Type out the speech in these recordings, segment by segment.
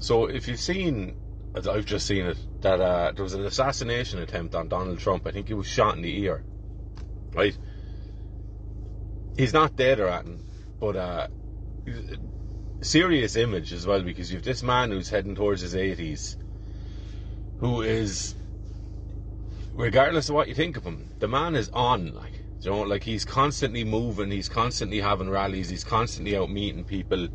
So if you've seen, as I've just seen it, that there was an assassination attempt on Donald Trump. I think he was shot in the ear, right? He's not dead or anything, but serious image as well, because you've this man who's heading towards his 80s, who is, regardless of what you think of him, the man is on, like, you know, like he's constantly moving, he's constantly having rallies, he's constantly out meeting people.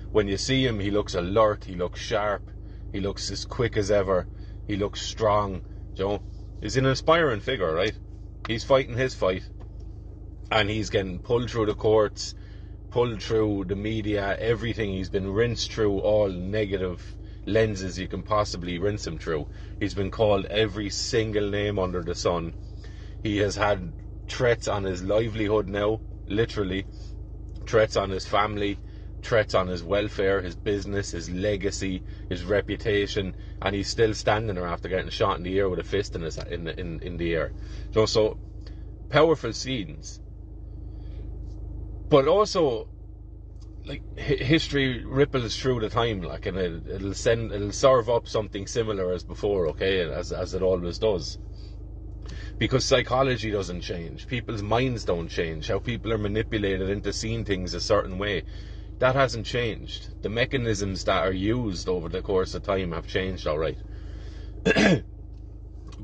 When you see him, he looks alert, he looks sharp, he looks as quick as ever, he looks strong, you know. He's an inspiring figure, right? He's fighting his fight, and he's getting pulled through the courts, pulled through the media, everything. He's been rinsed through all negative lenses you can possibly rinse him through. He's been called every single name under the sun. He has had threats on his livelihood now, literally, threats on his family, threats on his welfare, his business, his legacy, his reputation, and he's still standing there after getting shot in the ear with a fist in the air. You know, so powerful scenes. But also, like, history ripples through the time, like, and it'll serve up something similar as before, okay, as it always does. Because psychology doesn't change, people's minds don't change, how people are manipulated into seeing things a certain way, that hasn't changed. The mechanisms that are used over the course of time have changed, alright. But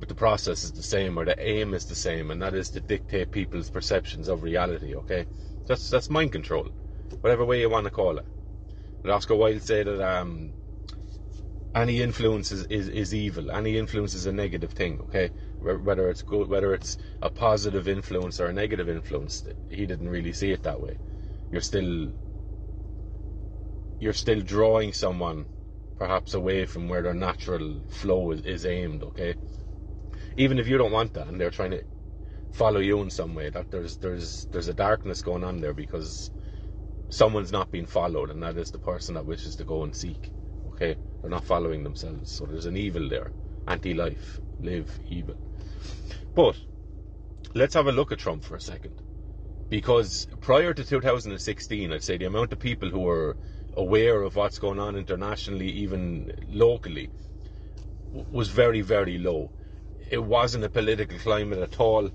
the process is the same, or the aim is the same, and that is to dictate people's perceptions of reality, okay? That's mind control, whatever way you want to call it. But Oscar Wilde said that any influence is evil. Any influence is a negative thing, okay? Whether it's good, whether it's a positive influence or a negative influence, he didn't really see it that way. You're still drawing someone perhaps away from where their natural flow is aimed, okay? Even if you don't want that, and they're trying to follow you in some way, that there's a darkness going on there, because someone's not being followed, and that is the person that wishes to go and seek, okay? They're not following themselves, so there's an evil there. Anti-life, live evil. But let's have a look at Trump for a second, because prior to 2016, I'd say the amount of people who were aware of what's going on internationally, even locally, was very, very low. It wasn't a political climate at all.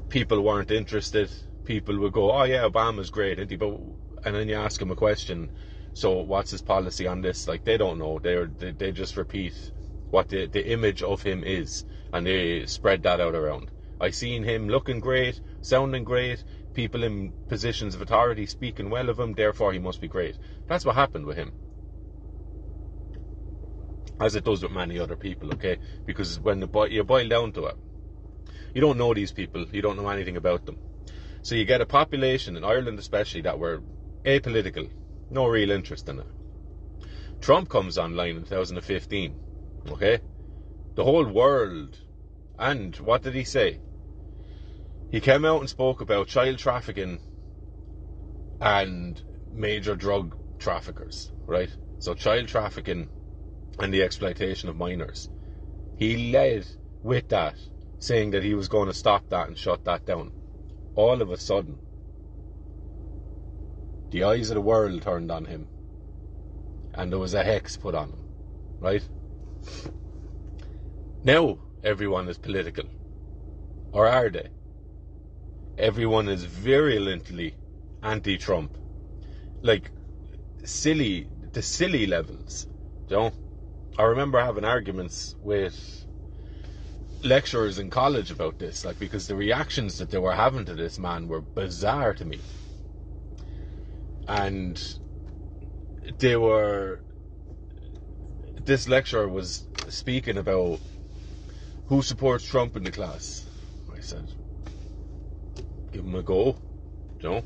People weren't interested. People would go, oh yeah, Obama's great, isn't he? But, and then you ask them a question, so what's his policy on this? Like, they don't know. They just repeat what the image of him is, and they spread that out around. I seen him looking great, sounding great, people in positions of authority speaking well of him, therefore he must be great. That's what happened with him, as it does with many other people, okay? Because when you boil down to it, you don't know these people, you don't know anything about them. So you get a population, in Ireland especially, that were apolitical, no real interest in it. Trump comes online in 2015, okay? The whole world, and what did he say? He came out and spoke about child trafficking and major drug traffickers, right? So child trafficking and the exploitation of minors. He led with that, saying that he was going to stop that and shut that down. All of a sudden, the eyes of the world turned on him, and there was a hex put on him, right? Now everyone is political, or are they? Everyone is virulently anti-Trump, like the silly levels, you know? I remember having arguments with lecturers in college about this, like, because the reactions that they were having to this man were bizarre to me. And this lecturer was speaking about who supports Trump in the class. I said, give him a go, you know,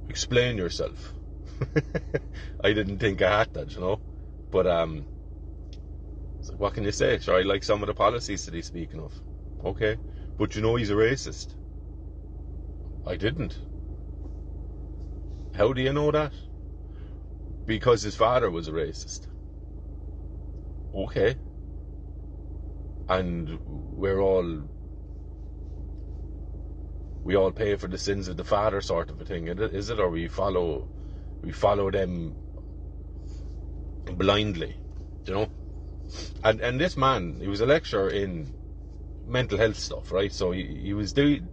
explain yourself. I didn't think I had that, you know, but what can you say? Sure, I like some of the policies that he's speaking of. Okay, but you know he's a racist. I didn't. How do you know that? Because his father was a racist. Okay. And we all pay for the sins of the father, sort of a thing, is it? Or we follow them blindly, you know. And this man, he was a lecturer in mental health stuff, right? So he was doing,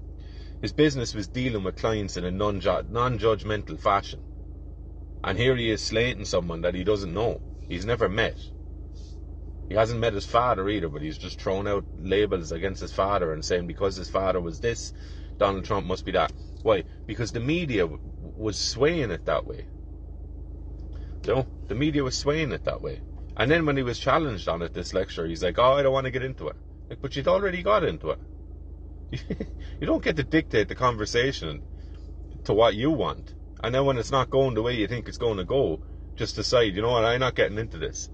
his business was dealing with clients in a non-judgmental fashion. And here he is slating someone that he doesn't know, he's never met. He hasn't met his father either, but he's just thrown out labels against his father and saying because his father was this, Donald Trump must be that. Why? Because the media was swaying it that way. You know, the media was swaying it that way. And then when he was challenged on it, this lecture, he's like, oh, I don't want to get into it. Like, but you'd already got into it. You don't get to dictate the conversation to what you want. And then when it's not going the way you think it's going to go, just decide, you know what, I'm not getting into this.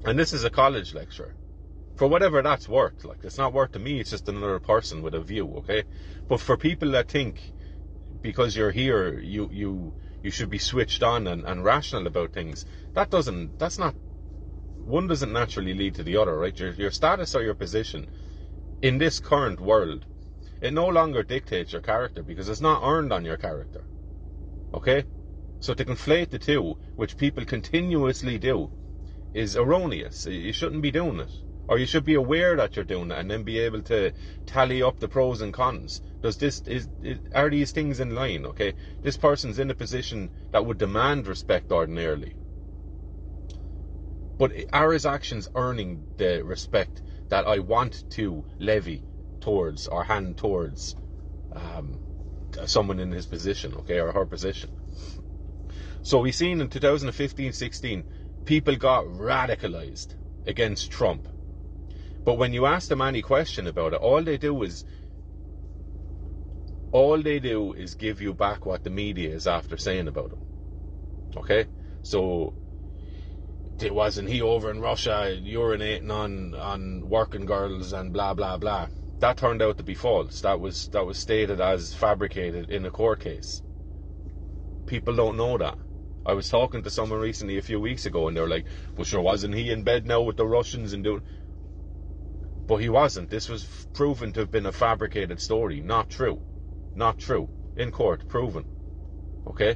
And this is a college lecture. For whatever that's worth. Like, it's not worth to me, it's just another person with a view, okay? But for people that think because you're here, you should be switched on and rational about things, one doesn't naturally lead to the other, right? Your status or your position in this current world, it no longer dictates your character because it's not earned on your character, okay? So to conflate the two, which people continuously do, is erroneous. You shouldn't be doing it. Or you should be aware that you're doing it and then be able to tally up the pros and cons. Are these things in line, okay? This person's in a position that would demand respect ordinarily. But are his actions earning the respect that I want to levy towards or hand towards someone in his position, okay, or her position? So we've seen in 2015-16, people got radicalized against Trump. But when you ask them any question about it, all they do is give you back what the media is after saying about him. Okay? So, wasn't he over in Russia urinating on working girls and blah, blah, blah? That turned out to be false. That was stated as fabricated in a court case. People don't know that. I was talking to someone recently a few weeks ago and they were like, well, sure, wasn't he in bed now with the Russians and doing... But he wasn't. This was proven to have been a fabricated story. Not true. Not true. In court, proven. Okay?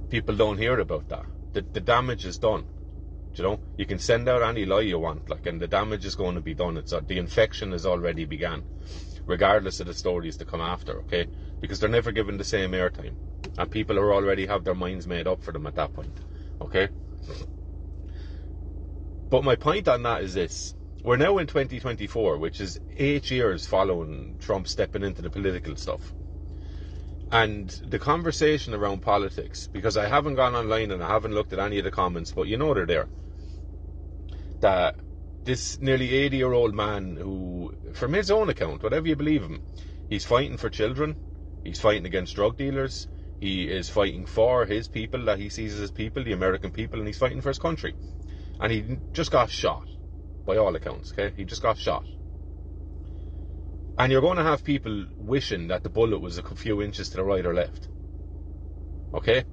People don't hear about that. The damage is done. You know? You can send out any lie you want, like, and the damage is going to be done. The infection has already begun, regardless of the stories that come after, okay? Because they're never given the same airtime. And people are already have their minds made up for them at that point. Okay? But my point on that is this. We're now in 2024, which is 8 years following Trump stepping into the political stuff. And the conversation around politics, because I haven't gone online and I haven't looked at any of the comments, but you know they're there, that this nearly 80-year-old man who, from his own account, whatever you believe him, he's fighting for children, he's fighting against drug dealers, he is fighting for his people that he sees as his people, the American people, and he's fighting for his country. And he just got shot, by all accounts, okay? He just got shot. And you're going to have people wishing that the bullet was a few inches to the right or left. Okay?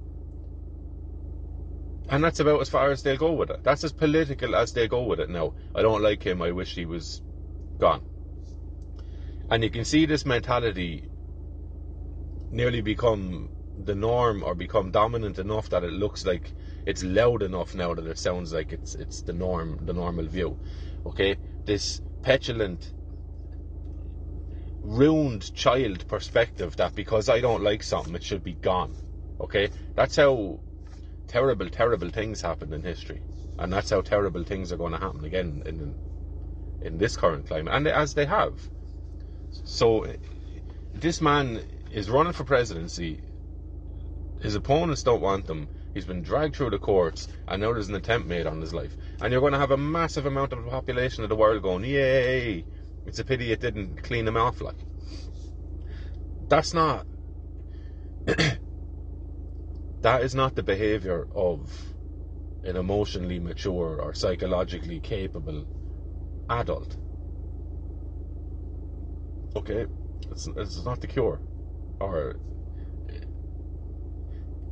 And that's about as far as they'll go with it. That's as political as they go with it now. I don't like him, I wish he was gone. And you can see this mentality nearly become the norm or become dominant enough that it looks like it's loud enough now that it sounds like it's the norm, the normal view. Okay? This petulant, ruined child perspective that because I don't like something, it should be gone. Okay? That's how terrible, terrible things happened in history. And that's how terrible things are going to happen again in this current climate. And as they have. So, this man is running for presidency. His opponents don't want him. He's been dragged through the courts, and now there's an attempt made on his life. And you're going to have a massive amount of the population of the world going, yay! It's a pity it didn't clean him off, like. That's not... that is not the behaviour of an emotionally mature or psychologically capable adult. Okay? It's not the cure. Or...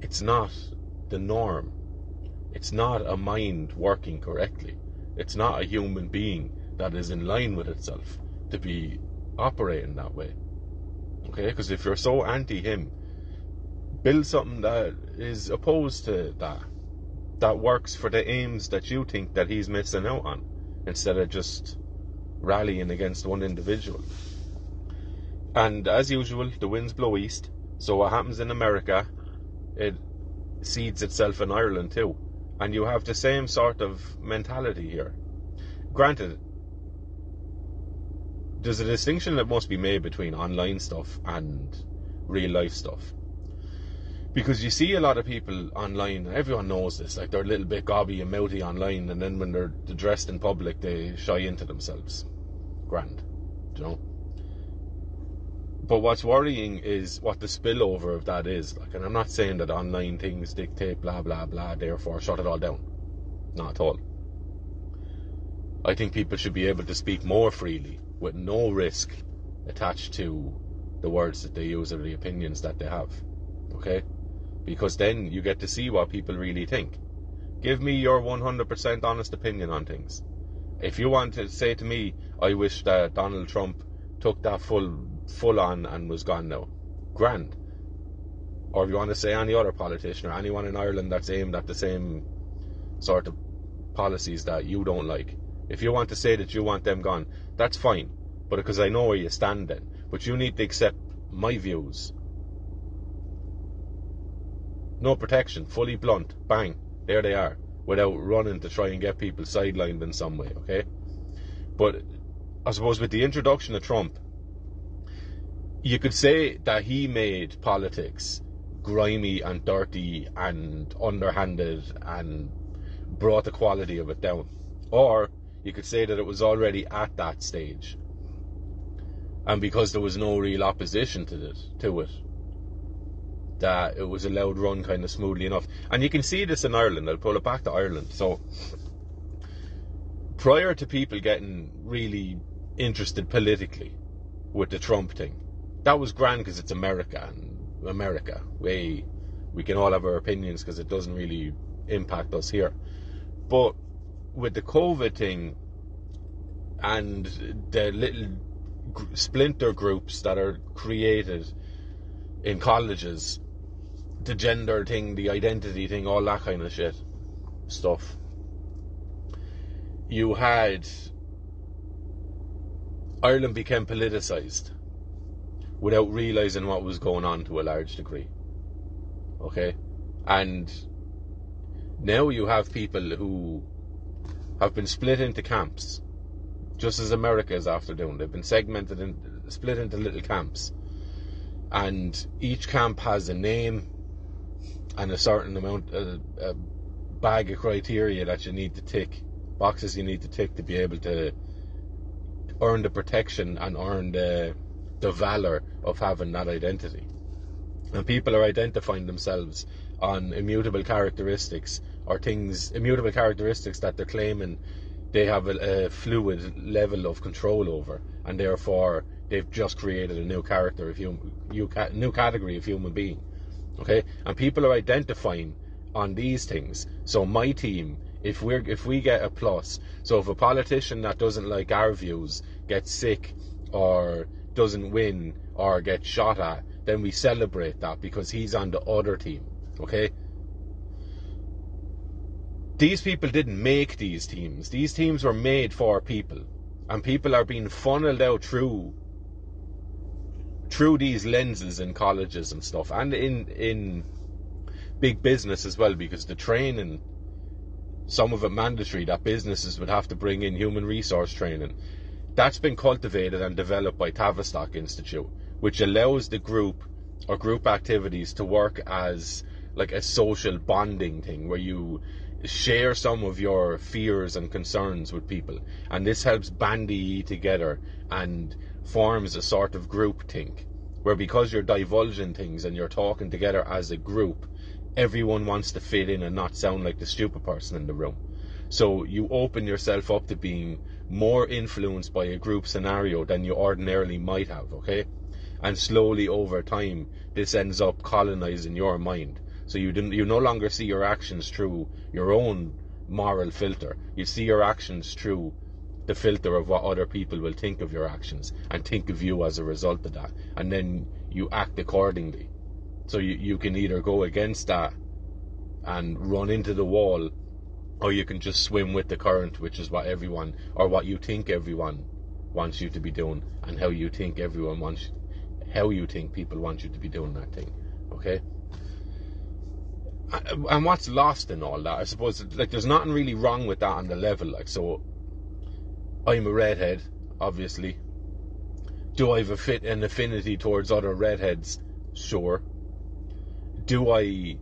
it's not the norm. It's not a mind working correctly. It's not a human being that is in line with itself to be operating that way. Okay? Because if you're so anti him, build something that is opposed to that. that works for the aims that you think that he's missing out on, instead of just rallying against one individual. And as usual, the winds blow east. So what happens in America, it seeds itself in Ireland too. And you have the same sort of mentality here. Granted, there's a distinction that must be made between online stuff and real life stuff. Because you see a lot of people online, everyone knows this, like they're a little bit gobby and mouthy online, and then when they're dressed in public, they shy into themselves. Grand, you know? But what's worrying is what the spillover of that is. Like, and I'm not saying that online things dictate blah, blah, blah, therefore shut it all down. Not at all. I think people should be able to speak more freely with no risk attached to the words that they use or the opinions that they have. Okay? Because then you get to see what people really think. Give me your 100% honest opinion on things. If you want to say to me, I wish that Donald Trump took that full on and was gone now, grand. Or if you want to say any other politician or anyone in Ireland that's aimed at the same sort of policies that you don't like, if you want to say that you want them gone, that's fine, but because I know where you stand then. But you need to accept my views. No protection, fully blunt, bang, there they are, without running to try and get people sidelined in some way, okay? But I suppose with the introduction of Trump, you could say that he made politics grimy and dirty and underhanded and brought the quality of it down. Or you could say that it was already at that stage, and because there was no real opposition to it, that it was allowed run kind of smoothly enough. And you can see this in Ireland. I'll pull it back to Ireland. So prior to people getting really interested politically with the Trump thing, that was grand because it's America, and America, we can all have our opinions because it doesn't really impact us here. But with the COVID thing and the little splinter groups that are created in colleges, the gender thing, the identity thing, all that kind of stuff, you had Ireland became politicised without realising what was going on to a large degree. Okay? And now you have people who have been split into camps, just as America is after doing. They've been split into little camps. And each camp has a name and a certain amount, a bag of criteria that you need to tick, boxes you need to tick to be able to earn the protection and earn the valor of having that identity. And people are identifying themselves on immutable characteristics that they're claiming they have a fluid level of control over, and therefore they've just created a new character of new category of human being. Okay, and people are identifying on these things. So my team, if we get a plus, so if a politician that doesn't like our views gets sick or doesn't win or gets shot at, then we celebrate that because he's on the other team. Okay, these people didn't make these teams. These teams were made for people, and people are being funneled out through these lenses in colleges and stuff, and in big business as well, because the training, some of it mandatory, that businesses would have to bring in human resource training. That's been cultivated and developed by Tavistock Institute, which allows the group or group activities to work as like a social bonding thing, where you share some of your fears and concerns with people, and this helps bandy ye together and forms a sort of groupthink, where because you're divulging things and you're talking together as a group, everyone wants to fit in and not sound like the stupid person in the room. So you open yourself up to being more influenced by a group scenario than you ordinarily might have, okay? And slowly over time, this ends up colonizing your mind. So you no longer see your actions through your own moral filter. You see your actions through the filter of what other people will think of your actions and think of you as a result of that. And then you act accordingly. So you can either go against that and run into the wall, or you can just swim with the current, which is what everyone, or what you think everyone wants you to be doing, and how you think people want you to be doing that thing. Okay? And what's lost in all that, I suppose, like, there's nothing really wrong with that on the level. Like, so I'm a redhead, obviously. Do I have an affinity towards other redheads? Sure. Do I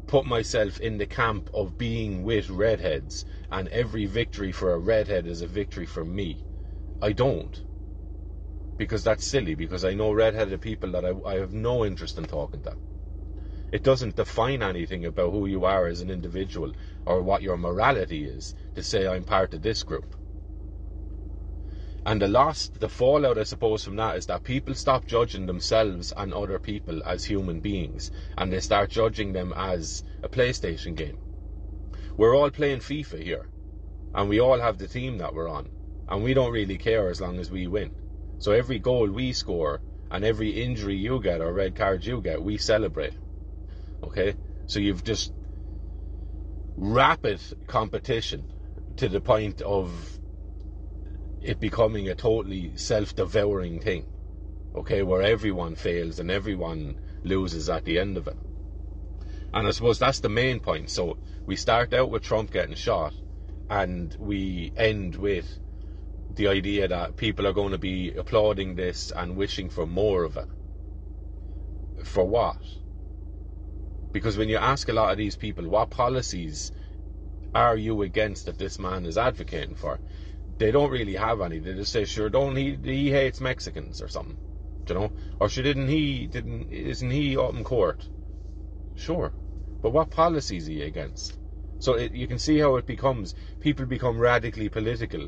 put myself in the camp of being with redheads, and every victory for a redhead is a victory for me? I don't. Because that's silly, because I know redheaded people that I have no interest in talking to. It doesn't define anything about who you are as an individual, or what your morality is, to say I'm part of this group. And the fallout, I suppose, from that is that people stop judging themselves and other people as human beings, and they start judging them as a PlayStation game. We're all playing FIFA here, and we all have the team that we're on, and we don't really care as long as we win. So every goal we score, and every injury you get or red card you get, we celebrate. Okay? So you've just rapid competition to the point of it becoming a totally self-devouring thing, okay, where everyone fails and everyone loses at the end of it. And I suppose that's the main point. So we start out with Trump getting shot, and we end with the idea that people are going to be applauding this and wishing for more of it. For what? Because when you ask a lot of these people, what policies are you against that this man is advocating for? They don't really have any. They just say, sure, he hates Mexicans or something, you know? Or sure, isn't he up in court? Sure. But what policies are you against? So you can see how it becomes, people become radically political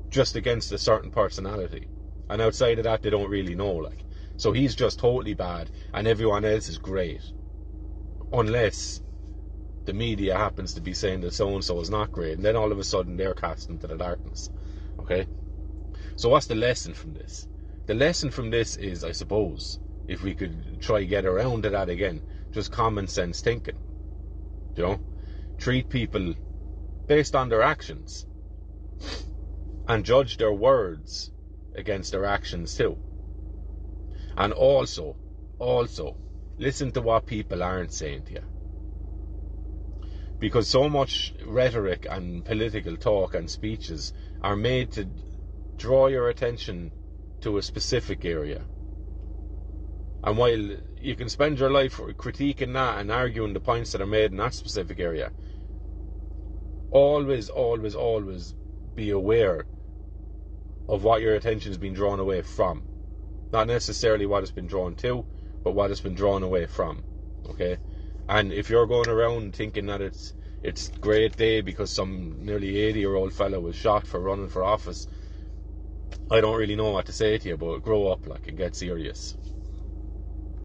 just against a certain personality. And outside of that, they don't really know, like. So he's just totally bad, and everyone else is great. Unless the media happens to be saying that so-and-so is not great, and then all of a sudden they're cast into the darkness. Okay? So what's the lesson from this? The lesson from this is, I suppose, if we could try get around to that again, just common sense thinking. You know? Treat people based on their actions, and judge their words against their actions too. And also, listen to what people aren't saying to you. Because so much rhetoric and political talk and speeches are made to draw your attention to a specific area. And while you can spend your life critiquing that and arguing the points that are made in that specific area, always be aware of what your attention has been drawn away from. Not necessarily what it's been drawn to, but what it's been drawn away from. Okay? And if you're going around thinking that it's a great day because some nearly 80-year-old fella was shot for running for office, I don't really know what to say to you, but grow up, like, and get serious.